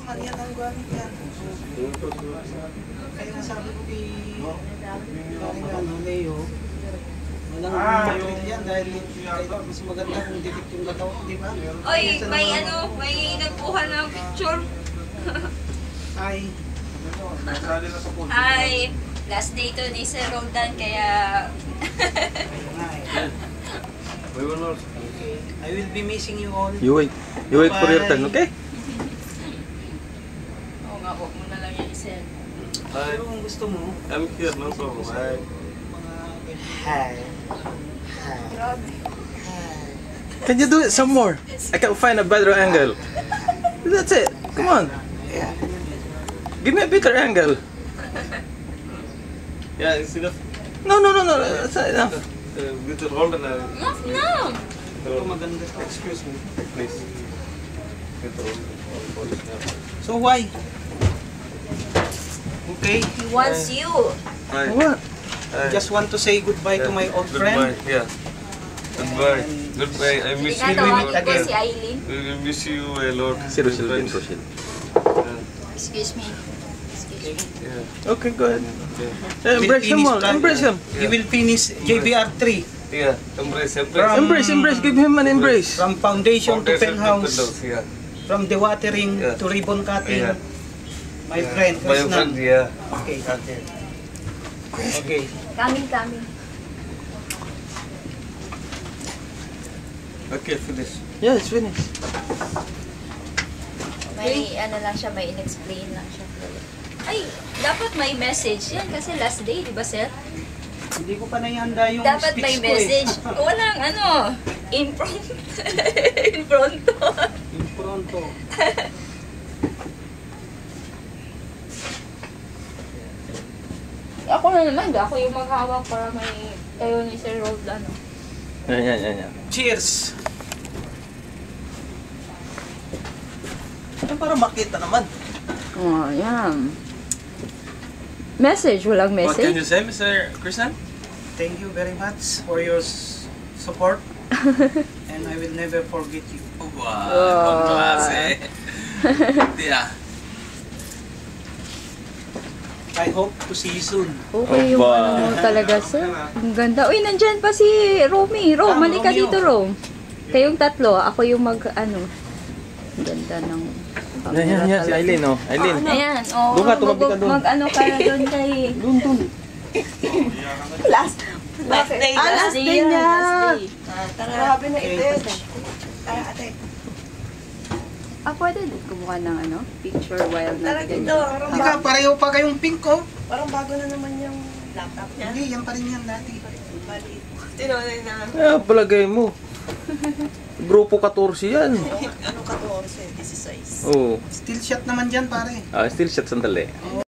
Yan ang gamit yan. Kaya nasabi ko kay Leo, walang material yan dahil mas maganda kung dikit yung gataw, di ba? Oy, may nagkuha ng picture. Hi. Hi. Last day to ni Sir Roldan, kaya... I will be missing you all. You wait for your turn, okay? Oo nga, huwag mo na lang yan i-send. Pero kung gusto mo, I'm here, no problem. Hi. hi. Grabe. Can you do it some more? I can find a better angle. That's it. Come on. Yeah. Give me a better angle. Yeah, instead of No. That's not enough. with the roll and Enough na! Ito maganda. excuse me, please. With the roll. So why? Okay. He wants you. Hi. What? Hi. Just want to say goodbye to my old Goodbye. friend. Yeah. Goodbye. Goodbye. I miss you. Tinatawagin ko again. si Aileen. We miss you a lot. Si Rochelle din, Rochelle. Excuse me. Excuse me. Yeah. Okay, go ahead. Yeah. Embrace him all. Embrace him. He will finish JBR 3 Yeah. Embrace. Embrace. Give him an embrace. from foundation to penthouse, Yeah. from dewatering Yeah. to ribbon cutting. Yeah. My friend, My friend. Krishnan. Yeah. Okay. Okay. Coming. Okay. Finish. Yeah, it's finished. May ano lang siya, may in-explain lang siya. Ay, dapat may message yan kasi last day, di ba sir? Hindi ko pa naihanda yung Dapat may speech ko message. Walang ano, in front. In fronto. In pronto. Ako na naman, ako yung maghawak para may kayo ni Sir Roldan. Yan. Cheers! Para makita naman. Oh, yan. Message, walang What can message. you say, Mr. Krishnan? Thank you very much for your support. And I will never forget you. Wow, klase. Yeah. I hope to see you soon. Okay yung Opa. ano mo talaga sir. Ang ganda. Uy, nandyan pa si Romy. Mali ka Romeo. dito, Rom. Kayong tatlo, ako yung ano. Ang ganda ng... Yan, si Aileen, oh. Aileen. Ayan, oh. Doon ka, tumabi ka doon. Mag-ano ka na doon kay... Doon. Last day. Last day niya. Last day. Tara. Grabe na ito. Ate. Pwede din kumuha ng ano, picture while Tara nag dito. Parang, Hindi ka, pareho pa kayong pink, oh. parang bago na naman yung laptop niya. Hindi, yan pa rin yan dati. Bali. Tinulay na. Palagay mo. Grupo 14 yan. Ano ka 14? 16. Oo. Still shot naman dyan, pare. Still shot sandali. Oo.